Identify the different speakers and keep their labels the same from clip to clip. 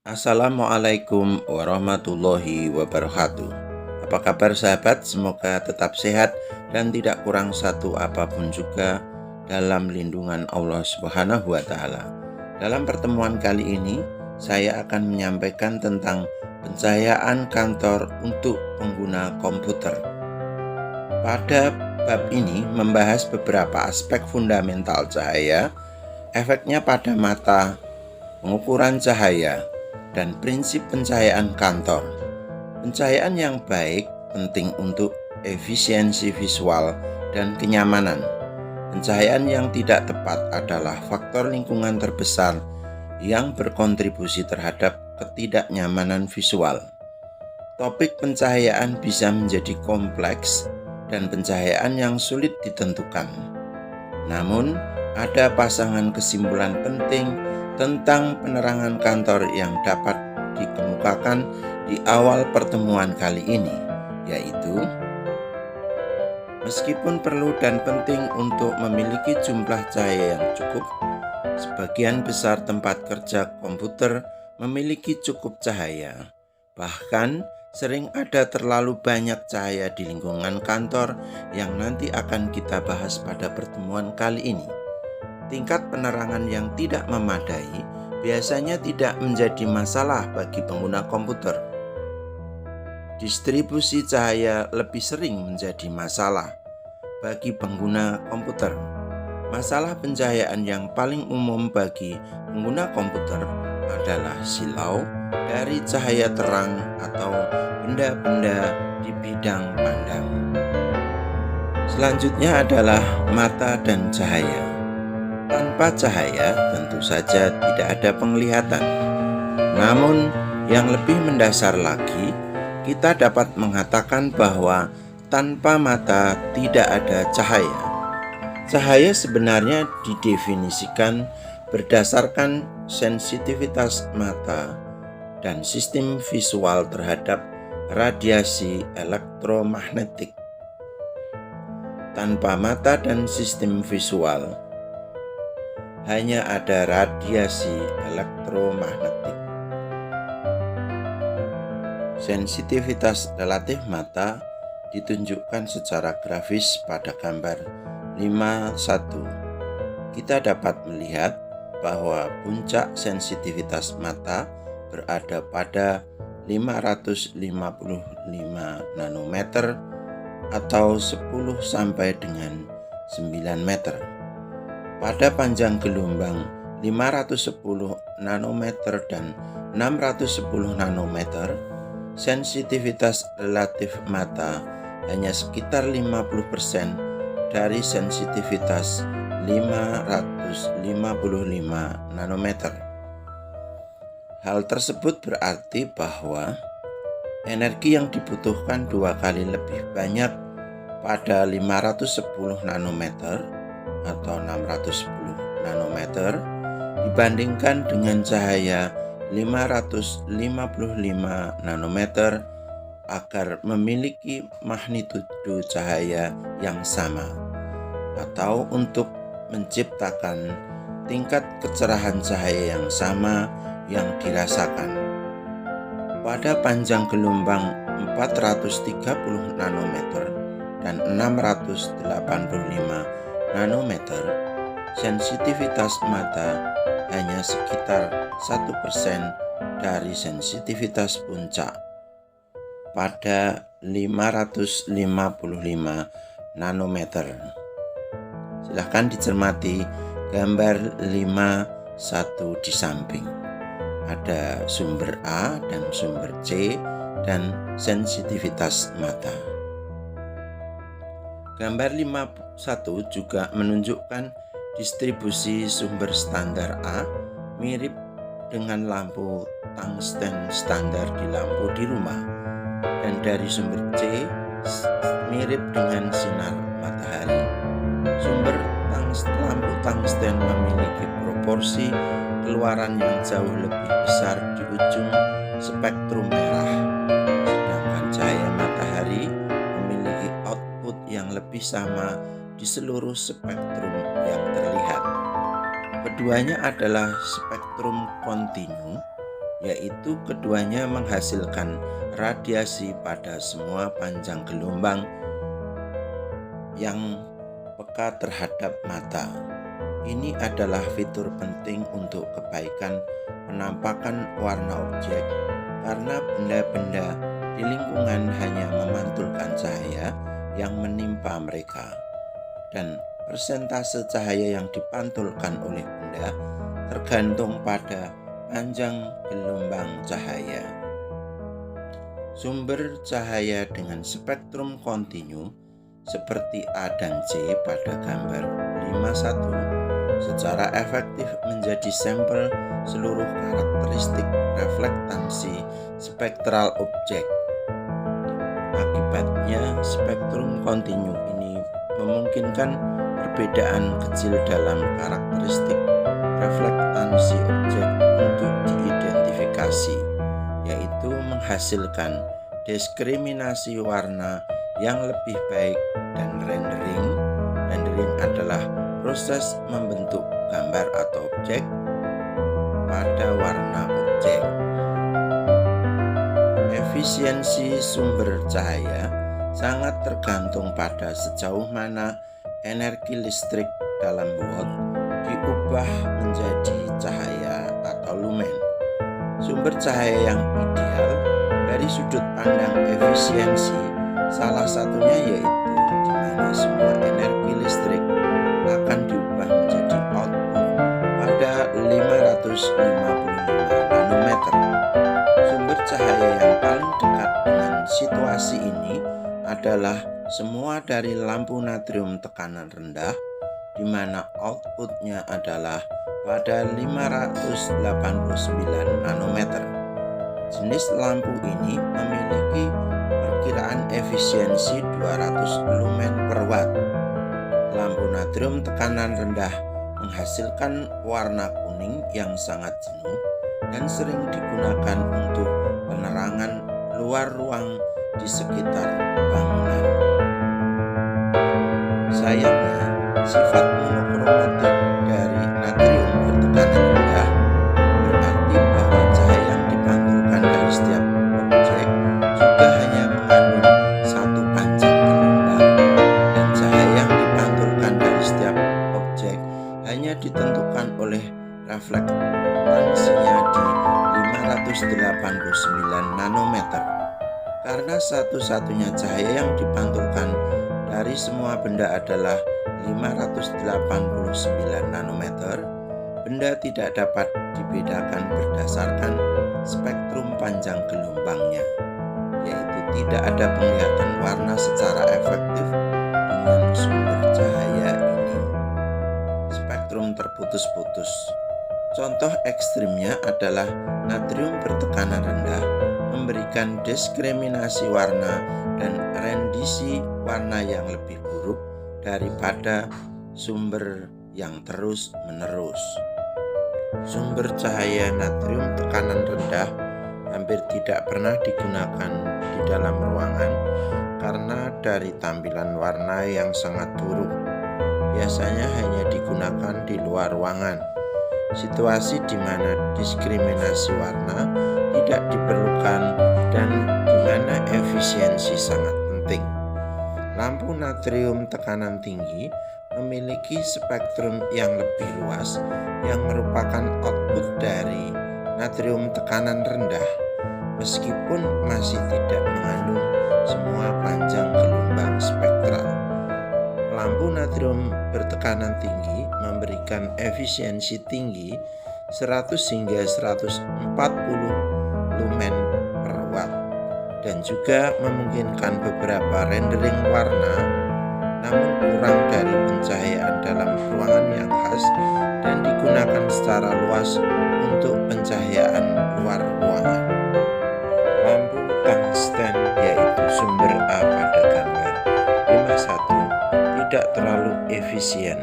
Speaker 1: Assalamualaikum warahmatullahi wabarakatuh. Apa kabar sahabat? Semoga tetap sehat dan tidak kurang satu apapun juga dalam lindungan Allah Subhanahu wa taala. Dalam pertemuan kali ini, saya akan menyampaikan tentang pencahayaan kantor untuk pengguna komputer. Pada bab ini membahas beberapa aspek fundamental cahaya, efeknya pada mata, pengukuran cahaya, dan prinsip pencahayaan kantor. Pencahayaan yang baik penting untuk efisiensi visual dan kenyamanan. Pencahayaan yang tidak tepat adalah faktor lingkungan terbesar yang berkontribusi terhadap ketidaknyamanan visual. Topik pencahayaan bisa menjadi kompleks dan pencahayaan yang sulit ditentukan. Namun, ada pasangan kesimpulan penting tentang penerangan kantor yang dapat dikemukakan di awal pertemuan kali ini, yaitu meskipun perlu dan penting untuk memiliki jumlah cahaya yang cukup, sebagian besar tempat kerja komputer memiliki cukup cahaya. Bahkan sering ada terlalu banyak cahaya di lingkungan kantor yang nanti akan kita bahas pada pertemuan kali ini. Tingkat penerangan yang tidak memadai biasanya tidak menjadi masalah bagi pengguna komputer. Distribusi cahaya lebih sering menjadi masalah bagi pengguna komputer. Masalah pencahayaan yang paling umum bagi pengguna komputer adalah silau dari cahaya terang atau benda-benda di bidang pandang. Selanjutnya adalah mata dan cahaya. Tanpa cahaya tentu saja tidak ada penglihatan. Namun yang lebih mendasar lagi, kita dapat mengatakan bahwa tanpa mata tidak ada cahaya. Cahaya sebenarnya didefinisikan berdasarkan sensitivitas mata dan sistem visual terhadap radiasi elektromagnetik. Tanpa mata dan sistem visual, hanya ada radiasi elektromagnetik. Sensitivitas relatif mata ditunjukkan secara grafis pada gambar 5.1. Kita dapat melihat bahwa puncak sensitivitas mata berada pada 555 nanometer atau 10 sampai dengan 9 meter. Pada panjang gelombang 510 nanometer dan 610 nanometer, sensitivitas relatif mata hanya sekitar 50% dari sensitivitas 555 nanometer. Hal tersebut berarti bahwa energi yang dibutuhkan 2 kali lebih banyak pada 510 nanometer atau 610 nanometer dibandingkan dengan cahaya 555 nanometer agar memiliki magnitudo cahaya yang sama atau untuk menciptakan tingkat kecerahan cahaya yang sama yang dirasakan. Pada panjang gelombang 430 nanometer dan 685 nanometer, sensitivitas mata hanya sekitar 1% dari sensitivitas puncak pada 555 nanometer. Silahkan dicermati gambar 5.1 di samping. Ada sumber A dan sumber C dan sensitivitas mata. Gambar 5.1 juga menunjukkan distribusi sumber standar A mirip dengan lampu tungsten standar di lampu di rumah, dan dari sumber C mirip dengan sinar matahari. Sumber lampu tungsten memiliki proporsi keluaran yang jauh lebih besar di ujung spektrum merah, sedangkan cahaya matahari memiliki output yang lebih sama di seluruh spektrum yang terlihat. Keduanya adalah spektrum kontinu yaitu keduanya menghasilkan radiasi pada semua panjang gelombang yang peka terhadap mata. Ini adalah fitur penting untuk kebaikan penampakan warna objek, karena benda-benda di lingkungan hanya memantulkan cahaya yang menimpa mereka, dan persentase cahaya yang dipantulkan oleh benda tergantung pada panjang gelombang cahaya. Sumber cahaya dengan spektrum kontinu seperti A dan C pada gambar 51 secara efektif menjadi sampel seluruh karakteristik reflektansi spektral objek. Akibatnya, spektrum kontinu ini memungkinkan perbedaan kecil dalam karakteristik reflektansi objek untuk diidentifikasi, yaitu menghasilkan diskriminasi warna yang lebih baik dan rendering. Rendering adalah proses membentuk gambar atau objek pada warna objek. Efisiensi sumber cahaya sangat tergantung pada sejauh mana energi listrik dalam watt diubah menjadi cahaya atau lumen. Sumber cahaya yang ideal dari sudut pandang efisiensi salah satunya yaitu di mana semua energi listrik akan diubah menjadi output pada 555 nanometer. Sumber cahaya yang paling dekat dengan situasi ini adalah semua dari lampu natrium tekanan rendah, di mana outputnya adalah pada 589 nanometer. Jenis lampu ini memiliki perkiraan efisiensi 200 lumen per watt. Lampu natrium tekanan rendah menghasilkan warna kuning yang sangat jenuh dan sering digunakan untuk penerangan luar ruang di sekitar bangunan. Sayangnya, sifat monokromatik dari natrium bertekanan rendah berarti bahwa cahaya yang dipantulkan dari setiap objek juga hanya mengandung satu panjang gelombang, dan cahaya yang dipantulkan dari setiap objek hanya ditentukan oleh reflektansinya di 589 nanometer. Karena satu-satunya cahaya yang dipantulkan dari semua benda adalah 589 nanometer, benda tidak dapat dibedakan berdasarkan spektrum panjang gelombangnya, yaitu tidak ada penglihatan warna secara efektif dengan sumber cahaya ini. Spektrum terputus-putus. Contoh ekstrimnya adalah natrium bertekanan rendah memberikan diskriminasi warna dan rendisi warna yang lebih buruk daripada sumber yang terus-menerus. Sumber cahaya natrium tekanan rendah hampir tidak pernah digunakan di dalam ruangan karena dari tampilan warna yang sangat buruk. Biasanya hanya digunakan di luar ruangan, situasi di mana diskriminasi warna tidak diperlukan dan di mana efisiensi sangat penting. Lampu natrium tekanan tinggi memiliki spektrum yang lebih luas yang merupakan output dari natrium tekanan rendah, meskipun masih tidak mengandung semua panjang gelombang spektral. Lampu natrium bertekanan tinggi memberikan efisiensi tinggi 100 hingga 140 lumen per watt, dan juga memungkinkan beberapa rendering warna, namun kurang dari pencahayaan dalam ruangan yang khas dan digunakan secara luas untuk pencahayaan luar ruangan. Lampu tungsten, yaitu sumber A pada gambar 51, tidak terlalu efisien,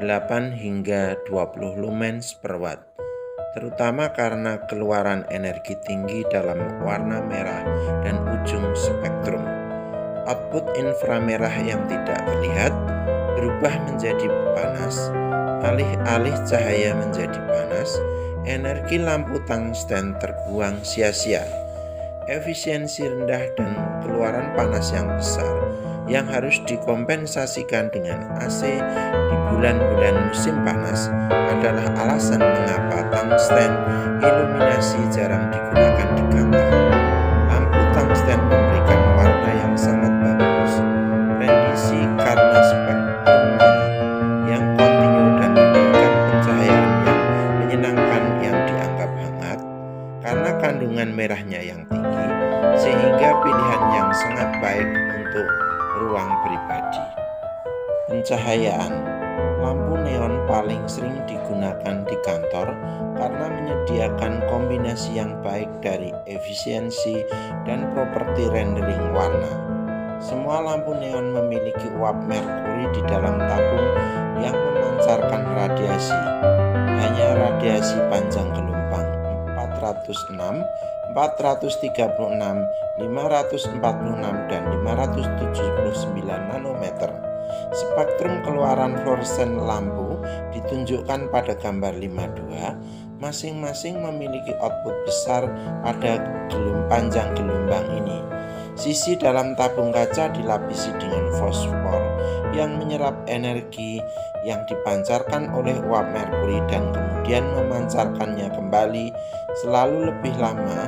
Speaker 1: 8 hingga 20 lumens per watt, terutama karena keluaran energi tinggi dalam warna merah dan ujung spektrum. Output inframerah yang tidak terlihat berubah menjadi panas, alih-alih cahaya menjadi panas Energi lampu tungsten terbuang sia-sia. Efisiensi rendah dan keluaran panas yang besar yang harus dikompensasikan dengan AC di bulan-bulan musim panas adalah alasan mengapa tungsten iluminasi jarang digunakan di kantor. Lampu tungsten memberikan warna yang sangat bagus, rendisi karena spektrumnya yang kontinu dan memberikan pencahayaan yang menyenangkan yang dianggap hangat karena kandungan merahnya yang tinggi, sehingga pilihan yang sangat baik untuk ruang pribadi. Pencahayaan. Lampu neon paling sering digunakan di kantor karena menyediakan kombinasi yang baik dari efisiensi dan properti rendering warna. Semua lampu neon memiliki uap merkuri di dalam tabung yang memancarkan radiasi. Hanya radiasi panjang gelombang 406, 436, 546, dan 579 nanometer. Spektrum keluaran fluoresen lampu ditunjukkan pada gambar 52, masing-masing memiliki output besar pada panjang gelombang ini. Sisi dalam tabung kaca dilapisi dengan fosfor yang menyerap energi yang dipancarkan oleh uap merkuri dan kemudian memancarkannya kembali selalu lebih lama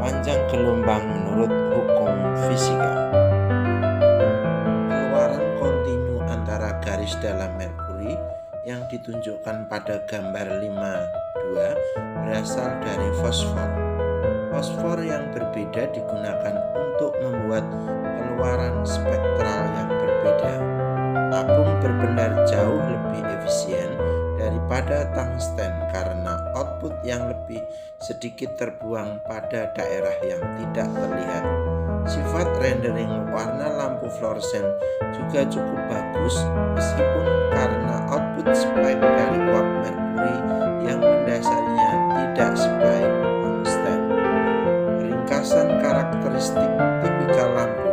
Speaker 1: panjang gelombang menurut hukum fisika. Keluaran kontinu antara garis dalam merkuri yang ditunjukkan pada gambar 52 berasal dari fosfor. Fosfor yang berbeda digunakan untuk membuat keluaran spektral yang berbeda. Tabung berbenar jauh lebih efisien daripada tungsten karena output yang lebih sedikit terbuang pada daerah yang tidak terlihat. Sifat rendering warna lampu fluoresen juga cukup bagus meskipun karena output spike dari uap merkuri yang mendasarinya tidak sebaik tungsten. Ringkasan karakteristik tipikal lampu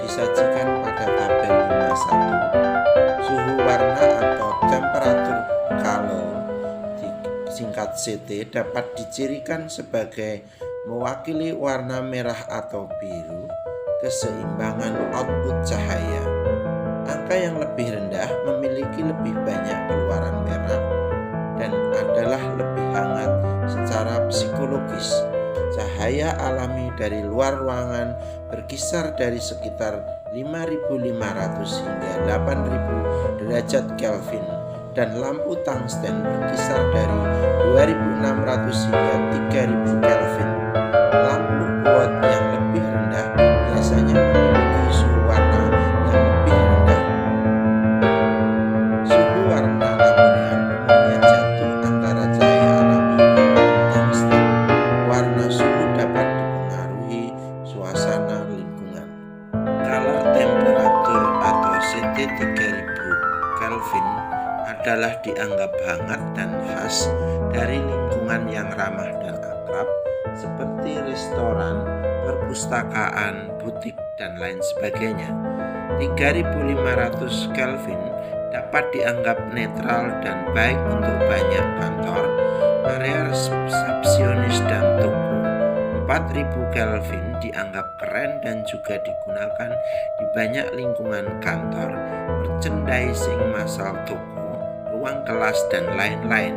Speaker 1: disajikan pada tabel 51. Suhu warna atau temperatur color disingkat CT dapat dicirikan sebagai mewakili warna merah atau biru, keseimbangan output cahaya. Angka yang lebih rendah memiliki lebih banyak keluaran merah dan adalah lebih hangat secara psikologis. Cahaya alami dari luar ruangan berkisar dari sekitar 5.500 hingga 8.000 derajat Kelvin dan lampu tungsten berkisar dari 2.600 hingga 3.000 Kelvin. Lampu kuat yang lebih rendah biasanya memiliki suhu warna yang lebih rendah. Suhu warna lampu neon umumnya jatuh antara cahaya alami dan tungsten. Warna suhu dapat dipengaruhi suasana lingkungan. Color temperatur atau CT 3000 Kelvin adalah dianggap hangat dan khas dari lingkungan yang ramah dan akrab seperti restoran, perpustakaan, butik, dan lain sebagainya. 3500 Kelvin dapat dianggap netral dan baik untuk banyak kantor, area resepsionis, dan toko. 4000 Kelvin dianggap keren dan juga digunakan di banyak lingkungan kantor, merchandising massal toko, ruang kelas, dan lain-lain.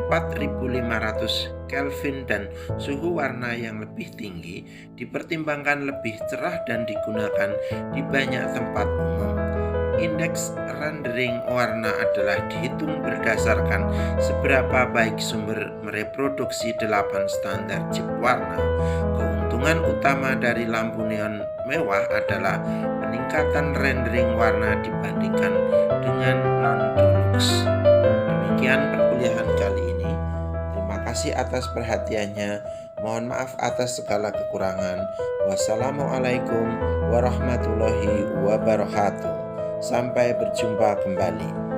Speaker 1: 4500 Kelvin dan suhu warna yang lebih tinggi dipertimbangkan lebih cerah dan digunakan di banyak tempat umum. Indeks rendering warna adalah dihitung berdasarkan seberapa baik sumber mereproduksi 8 standar chip warna. Keuntungan utama dari lampu neon mewah adalah peningkatan rendering warna dibandingkan dengan non-dulux. Demikian perkuliahan kali ini. Terima kasih atas perhatiannya. Mohon maaf atas segala kekurangan. Wassalamualaikum warahmatullahi wabarakatuh. Sampai berjumpa kembali.